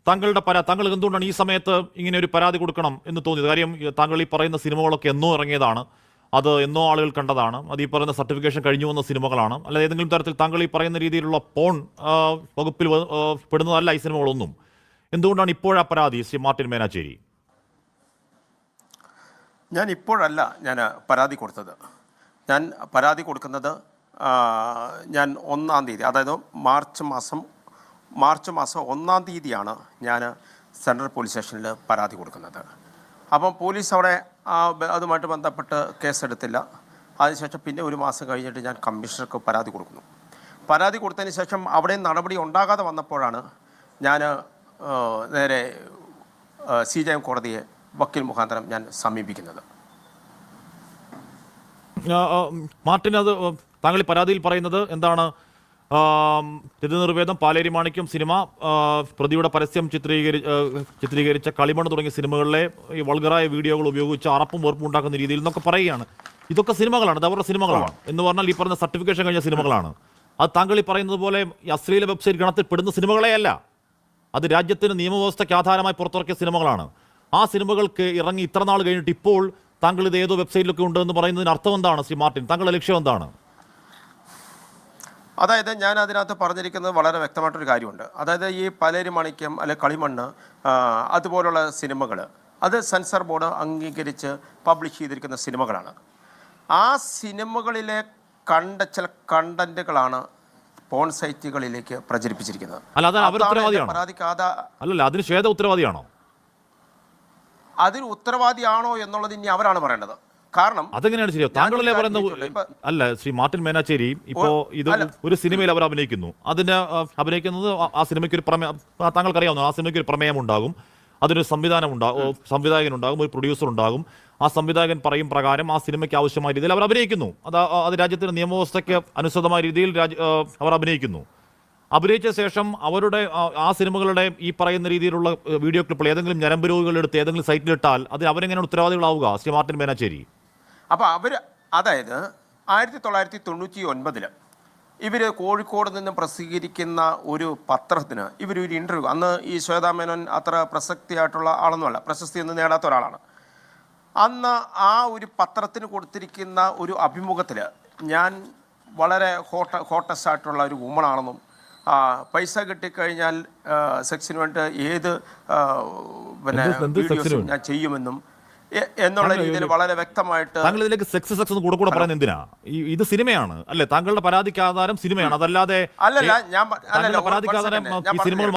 താങ്കൾ എന്തുകൊണ്ടാണ് ഈ സമയത്ത് ഇങ്ങനെ ഒരു പരാതി കൊടുക്കണം എന്ന് തോന്നിയത്? കാര്യം താങ്കൾ ഈ പറയുന്ന സിനിമകളൊക്കെ എന്നോ ഇറങ്ങിയതാണ്, അത് എന്നോ ആളുകൾ കണ്ടതാണ്, അത് ഈ പറയുന്ന സർട്ടിഫിക്കേഷൻ കഴിഞ്ഞു വന്ന സിനിമകളാണ്, അല്ല ഏതെങ്കിലും തരത്തിൽ താങ്കൾ ഈ പറയുന്ന രീതിയിലുള്ള പോൺ വകുപ്പിൽ പെടുന്നതല്ല ഈ സിനിമകളൊന്നും. എന്തുകൊണ്ടാണ് ഇപ്പോഴാ പരാതി ശ്രീ മാർട്ടിൻ മേനാച്ചേരി? ഞാൻ ഇപ്പോഴല്ല പരാതി കൊടുത്തത്. ഞാൻ പരാതി കൊടുക്കുന്നത് ഞാൻ 1-ാം തീയതി, അതായത് മാർച്ച് മാസം 1-ാം തീയതിയാണ് ഞാൻ സെൻട്രൽ പോലീസ് സ്റ്റേഷനിൽ പരാതി കൊടുക്കുന്നത്. അപ്പം പോലീസ് അവിടെ അതുമായിട്ട് ബന്ധപ്പെട്ട് കേസെടുത്തില്ല. അതിനുശേഷം പിന്നെ ഒരു മാസം കഴിഞ്ഞിട്ട് ഞാൻ കമ്മീഷണർക്ക് പരാതി കൊടുക്കുന്നു. പരാതി കൊടുത്തതിന് ശേഷം അവിടെ നടപടി ഉണ്ടാകാതെ വന്നപ്പോഴാണ് ഞാൻ നേരെ CJM കോടതിയെ വക്കീൽ മുഖാന്തരം ഞാൻ സമീപിക്കുന്നത്. മാർട്ടിൻ, അത് താങ്കൾ ഈ പരാതിയിൽ പറയുന്നത് എന്താണ്? തിരുനിർവേദം, പാലേരി മാണിക്യം സിനിമ, പ്രതിയുടെ പരസ്യം ചിത്രീകരിച്ച കളിമണ്ണ് തുടങ്ങിയ സിനിമകളിലെ ഈ വൾഗറായ വീഡിയോകൾ ഉപയോഗിച്ച് അറപ്പും വെറുപ്പും ഉണ്ടാക്കുന്ന രീതിയിൽ എന്നൊക്കെ പറയുകയാണ്. ഇതൊക്കെ സിനിമകളാണ്, ഇത് അവരുടെ സിനിമകളാണ് എന്ന് പറഞ്ഞാൽ ഈ പറഞ്ഞ സർട്ടിഫിക്കേഷൻ കഴിഞ്ഞ സിനിമകളാണ്. അത് താങ്കൾ ഈ പറയുന്നത് പോലെ ഈ അശ്ലീല വെബ്സൈറ്റ് ഗണത്തിൽ പെടുന്ന സിനിമകളെയല്ല. അത് രാജ്യത്തിന് നിയമവ്യവസ്ഥയ്ക്ക് ആധാരമായി പുറത്തിറക്കിയ സിനിമകളാണ്. ആ സിനിമകൾക്ക് ഇറങ്ങി ഇത്ര നാൾ കഴിഞ്ഞിട്ട് ഇപ്പോൾ താങ്കൾ ഇത് ഏതോ വെബ്സൈറ്റിലൊക്കെ ഉണ്ട് എന്ന് പറയുന്നതിന് അർത്ഥം എന്താണ് ശ്രീ മാർട്ടിൻ? താങ്കളുടെ ലക്ഷ്യം എന്താണ്? അതായത് ഞാൻ അതിനകത്ത് പറഞ്ഞിരിക്കുന്നത് വളരെ വ്യക്തമായിട്ടൊരു കാര്യമുണ്ട്. അതായത് ഈ പാലേരി മാണിക്യം അല്ലെ കളിമണ്ണ് അതുപോലുള്ള സിനിമകൾ അത് സെൻസർ ബോർഡ് അംഗീകരിച്ച് പബ്ലിഷ് ചെയ്തിരിക്കുന്ന സിനിമകളാണ്. ആ സിനിമകളിലെ ചില കണ്ടന്റുകളാണ് പോൺ സൈറ്റുകളിലേക്ക് പ്രചരിപ്പിച്ചിരിക്കുന്നത്. അതിന് ശ്വേത ഉത്തരവാദിയാണോ? അതിന് ഉത്തരവാദിയാണോ എന്നുള്ളത് ഇനി അവരാണ് പറയേണ്ടത്. കാരണം അതെങ്ങനെയാണ് ശരിയോ? താങ്കളല്ലേ പറയുന്നത്? അല്ല ശ്രീ മാർട്ടിൻ മേനാച്ചേരി, ഇപ്പോ ഇത് ഒരു സിനിമയിൽ അവർ അഭിനയിക്കുന്നു, അതിന് അഭിനയിക്കുന്നത് ആ സിനിമയ്ക്ക് ഒരു പ്രമേയം, താങ്കൾക്കറിയാവുന്ന ആ സിനിമയ്ക്ക് ഒരു പ്രമേയം ഉണ്ടാകും, അതിനൊരു സംവിധായകൻ ഉണ്ടാകും, ഒരു പ്രൊഡ്യൂസർ ഉണ്ടാകും. ആ സംവിധായകൻ പറയും പ്രകാരം ആ സിനിമയ്ക്ക് ആവശ്യമായ രീതിയിൽ അവർ അഭിനയിക്കുന്നു. അത് രാജ്യത്തിന്റെ നിയമവ്യവസ്ഥയ്ക്ക് അനുസൃതമായ രീതിയിൽ അവർ അഭിനയിക്കുന്നു. അഭിനയിച്ച ശേഷം അവരുടെ ആ സിനിമകളുടെ ഈ പറയുന്ന രീതിയിലുള്ള വീഡിയോ ക്ലിപ്പുകൾ ഏതെങ്കിലും ഞരമ്പ് രോഗികളെടുത്ത് ഏതെങ്കിലും സൈറ്റിലിട്ടാൽ അതിന് അവരെങ്ങനെയാണ് ഉത്തരവാദികളാവുക ശ്രീ മാർട്ടിൻ മേനാച്ചേരി? അപ്പോൾ അതായത് 1999 ഇവർ കോഴിക്കോട് നിന്ന് പ്രസിദ്ധീകരിക്കുന്ന ഒരു പത്രത്തിന് ഇവരൊരു ഇൻ്റർവ്യൂ, അന്ന് ഈ ശ്വേതാ മേനോൻ അത്ര പ്രസക്തിയായിട്ടുള്ള ആളൊന്നുമല്ല, പ്രശസ്തിയൊന്നും നേടാത്ത ഒരാളാണ്. അന്ന് ആ ഒരു പത്രത്തിന് കൊടുത്തിരിക്കുന്ന ഒരു അഭിമുഖത്തിൽ ഞാൻ വളരെ ഹോട്ടസ്റ്റ് ആയിട്ടുള്ള ഒരു വുമണാണെന്നും പൈസ കിട്ടിക്കഴിഞ്ഞാൽ സെക്സിന് വേണ്ടി ഏത് വീഡിയോസും ഞാൻ ചെയ്യുമെന്നും എന്നുള്ള രീതിയിൽ വളരെ വ്യക്തമായിട്ട് താങ്കൾ ഇതിലേക്ക് സെക്സ് കൂടെ പറയുന്നത് എന്തിനാ? ഇത് സിനിമയാണ് അല്ലേ? താങ്കളുടെ പരാതിക്ക് ആധാരം സിനിമയാണ്, അതല്ലാതെ അല്ലല്ല. ഞാൻ പരാതിക്ക് ആധാരം സിനിമകൾ